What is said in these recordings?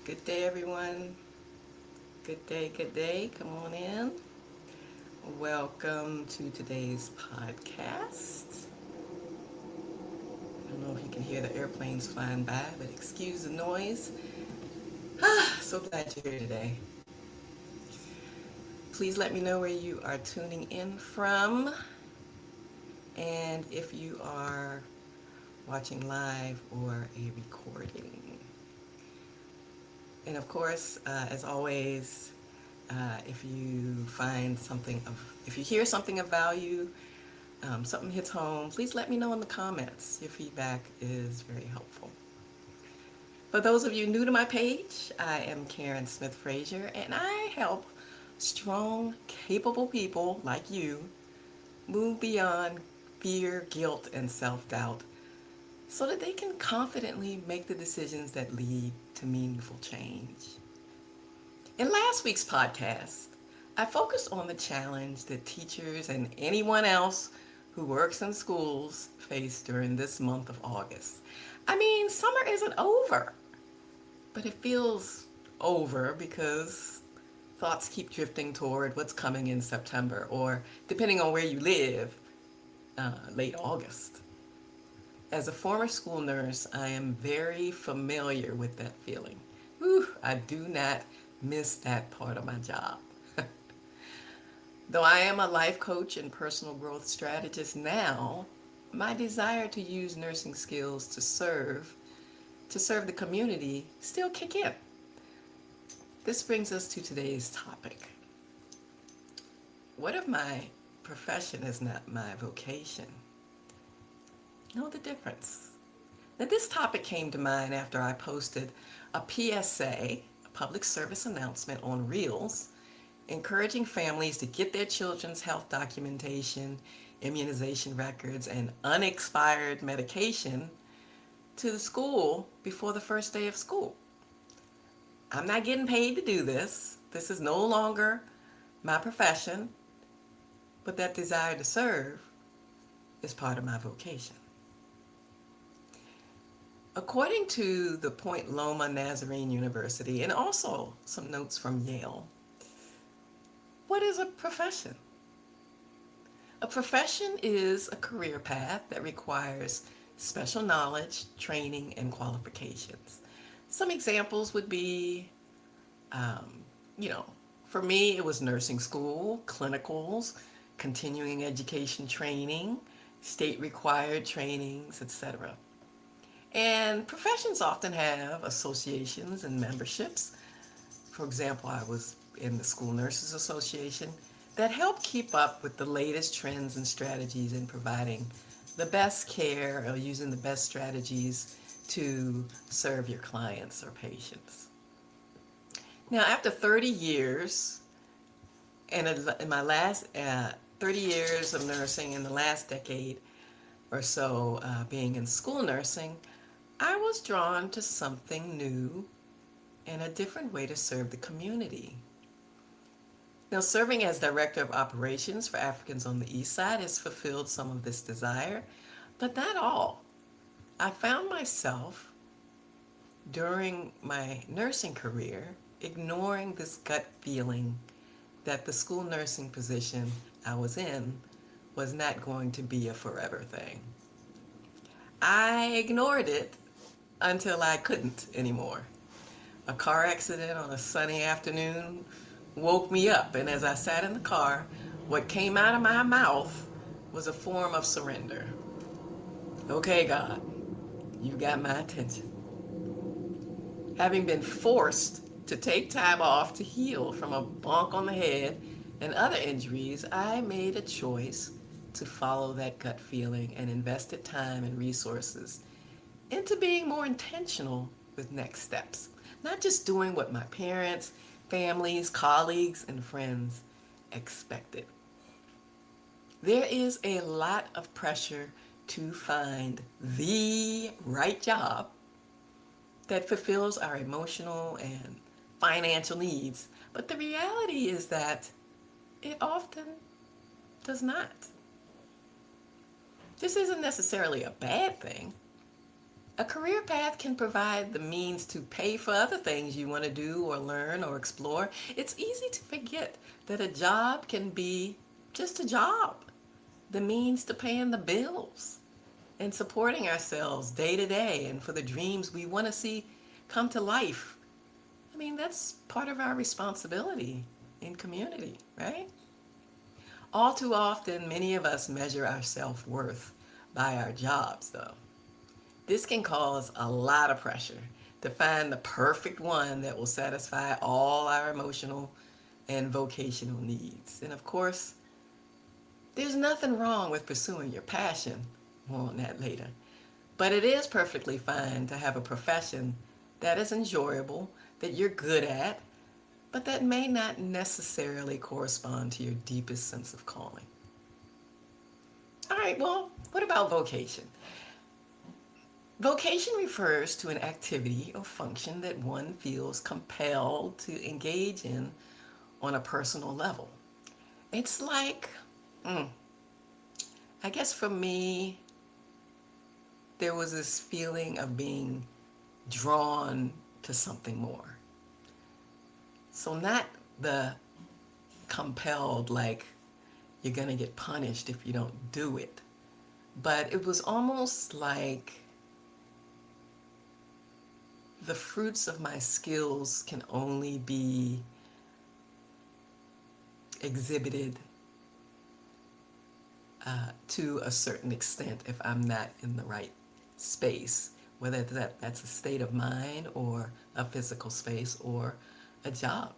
Good day, everyone. Good day, good day. Come on in. Welcome to today's podcast. I don't know if you can hear the airplanes flying by, but excuse the noise. So glad you're here today. Please let me know where you are tuning in from and if you are watching live or a recording. And of course, as always, if you if you hear something of value, something hits home, please let me know in the comments. Your feedback is very helpful. For those of you new to my page, I am Karen Smith Frazier, and I help strong, capable people like you move beyond fear, guilt, and self-doubt so that they can confidently make the decisions that lead to meaningful change. In last week's podcast, I focused on the challenge that teachers and anyone else who works in schools face during this month of August. I mean, summer isn't over, but it feels over because thoughts keep drifting toward what's coming in September or, depending on where you live, late August. As a former school nurse, I am very familiar with that feeling. Whew, I do not miss that part of my job. Though I am a life coach and personal growth strategist now, my desire to use nursing skills to serve the community still kick in. This brings us to today's topic. What if my profession is not my vocation? Know the difference. Now, this topic came to mind after I posted a PSA, a public service announcement on Reels, encouraging families to get their children's health documentation, immunization records, and unexpired medication to the school before the first day of school. I'm not getting paid to do this. This is no longer my profession, but that desire to serve is part of my vocation. According to the Point Loma Nazarene University, and also some notes from Yale, what is a profession? A profession is a career path that requires special knowledge, training, and qualifications. Some examples would be, for me, it was nursing school, clinicals, continuing education training, state required trainings, etc. And professions often have associations and memberships. For example, I was in the School Nurses Association that help keep up with the latest trends and strategies in providing the best care or using the best strategies to serve your clients or patients. Now, after 30 years, and in my last 30 years of nursing, in the last decade or so being in school nursing, I was drawn to something new and a different way to serve the community. Now, serving as Director of Operations for Africans on the East Side has fulfilled some of this desire, but not all. I found myself, during my nursing career, ignoring this gut feeling that the school nursing position I was in was not going to be a forever thing. I ignored it until I couldn't anymore. A car accident on a sunny afternoon woke me up, and as I sat in the car, what came out of my mouth was a form of surrender. Okay, God, you've got my attention. Having been forced to take time off to heal from a bonk on the head and other injuries, I made a choice to follow that gut feeling and invested time and resources into being more intentional with next steps. Not just doing what my parents, families, colleagues, and friends expected. There is a lot of pressure to find the right job that fulfills our emotional and financial needs. But the reality is that it often does not. This isn't necessarily a bad thing. A career path can provide the means to pay for other things you want to do or learn or explore. It's easy to forget that a job can be just a job, the means to paying the bills and supporting ourselves day to day and for the dreams we want to see come to life. I mean, that's part of our responsibility in community, right? All too often, many of us measure our self-worth by our jobs, though. This can cause a lot of pressure to find the perfect one that will satisfy all our emotional and vocational needs. And of course, there's nothing wrong with pursuing your passion. More on that later. But it is perfectly fine to have a profession that is enjoyable, that you're good at, but that may not necessarily correspond to your deepest sense of calling. All right, well, what about vocation? Vocation refers to an activity or function that one feels compelled to engage in on a personal level. It's like, I guess for me, there was this feeling of being drawn to something more. So not the compelled, like you're going to get punished if you don't do it, but it was almost like the fruits of my skills can only be exhibited to a certain extent if I'm not in the right space, whether that's a state of mind or a physical space or a job.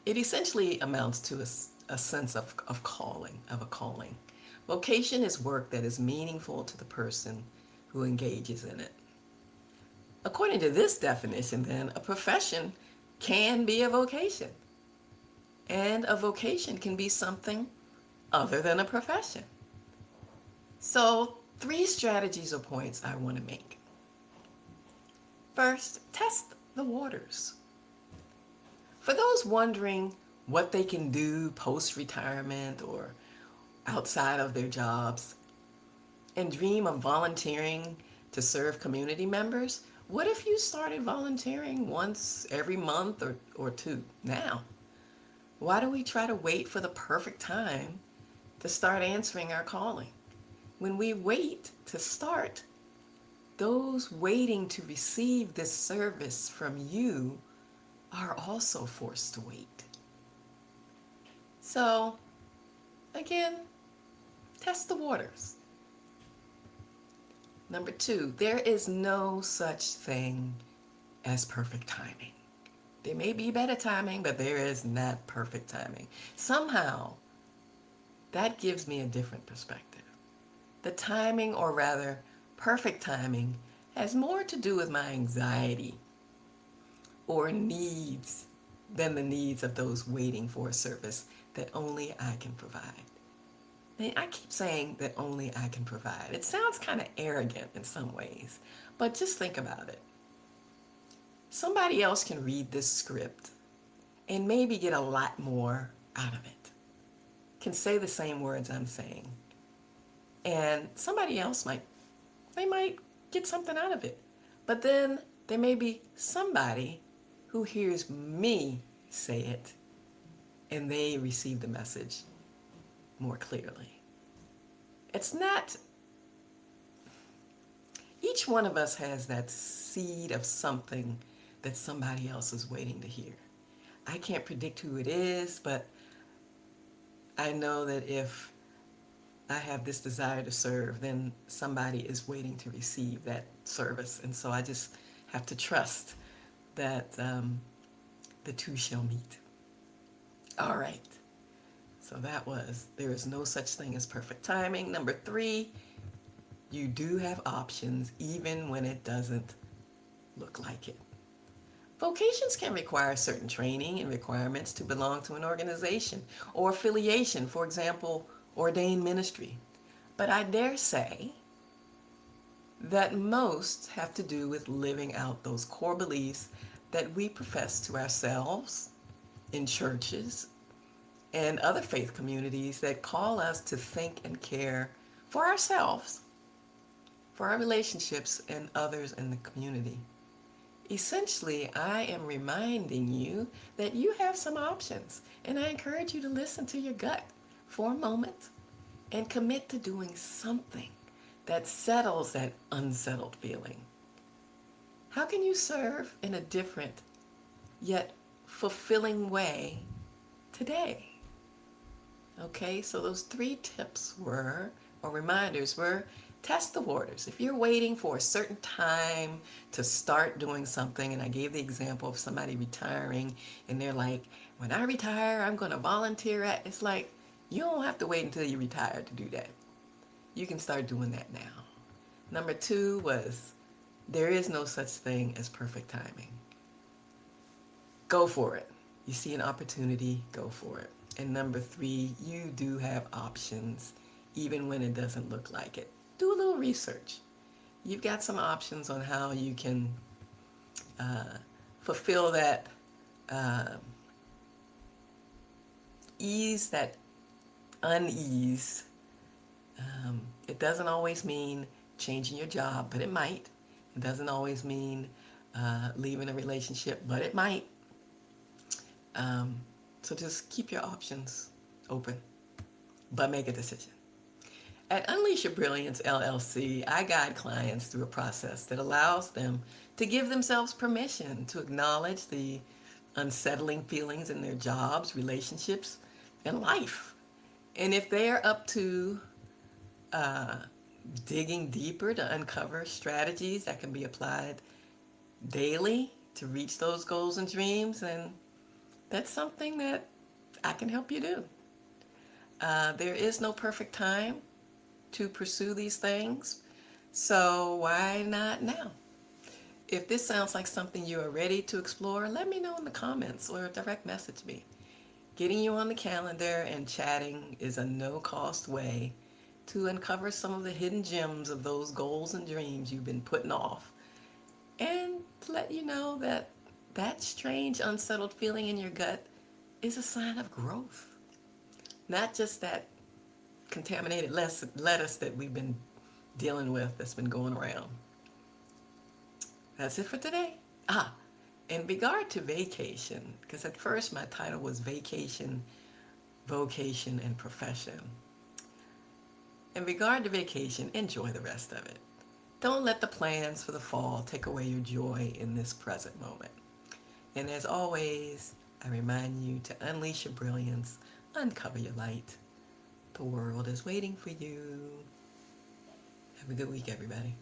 It essentially amounts to a sense of calling, of a calling. Vocation is work that is meaningful to the person who engages in it. According to this definition, then, a profession can be a vocation, and a vocation can be something other than a profession. So, 3 strategies or points I want to make. First, test the waters. For those wondering what they can do post-retirement or outside of their jobs and dream of volunteering to serve community members, what if you started volunteering once every month or 2 now? Why do we try to wait for the perfect time to start answering our calling? When we wait to start, those waiting to receive this service from you are also forced to wait. So, again, test the waters. Number 2, there is no such thing as perfect timing. There may be better timing, but there is not perfect timing. Somehow, that gives me a different perspective. The timing, or rather, perfect timing, has more to do with my anxiety or needs than the needs of those waiting for a service that only I can provide. I keep saying that only I can provide. It sounds kind of arrogant in some ways, but just think about it. Somebody else can read this script and maybe get a lot more out of it, can say the same words I'm saying, and somebody else might get something out of it. But then there may be somebody who hears me say it and they receive the message more clearly. It's not, each one of us has that seed of something that somebody else is waiting to hear. I can't predict who it is, but I know that if I have this desire to serve, then somebody is waiting to receive that service. And so I just have to trust that the two shall meet. All right. So that was, there is no such thing as perfect timing. Number 3, you do have options even when it doesn't look like it. Vocations can require certain training and requirements to belong to an organization or affiliation, for example, ordained ministry. But I dare say that most have to do with living out those core beliefs that we profess to ourselves in churches and other faith communities that call us to think and care for ourselves, for our relationships and others in the community. Essentially, I am reminding you that you have some options, and I encourage you to listen to your gut for a moment and commit to doing something that settles that unsettled feeling. How can you serve in a different yet fulfilling way today? Okay, so those three tips were, or reminders were, test the waters. If you're waiting for a certain time to start doing something, and I gave the example of somebody retiring, and they're like, when I retire, I'm going to volunteer at, it's like, you don't have to wait until you retire to do that. You can start doing that now. Number two was, there is no such thing as perfect timing. Go for it. You see an opportunity, go for it. And number three, you do have options, even when it doesn't look like it. Do a little research. You've got some options on how you can fulfill that uh, ease, that unease. It doesn't always mean changing your job, but it might. It doesn't always mean leaving a relationship, but it might. So just keep your options open, but make a decision. At Unleash Your Brilliance LLC, I guide clients through a process that allows them to give themselves permission to acknowledge the unsettling feelings in their jobs, relationships, and life. And if they are up to digging deeper to uncover strategies that can be applied daily to reach those goals and dreams, then that's something that I can help you do. There is no perfect time to pursue these things, so why not now? If this sounds like something you are ready to explore, let me know in the comments or direct message me. Getting you on the calendar and chatting is a no-cost way to uncover some of the hidden gems of those goals and dreams you've been putting off, and to let you know that that strange unsettled feeling in your gut is a sign of growth, not just that contaminated lettuce that we've been dealing with that's been going around. That's it for today. In regard to vacation, because at first my title was Vacation, Vocation, and Profession. In regard to vacation, enjoy the rest of it. Don't let the plans for the fall take away your joy in this present moment. And as always, I remind you to unleash your brilliance, uncover your light. The world is waiting for you. Have a good week, everybody.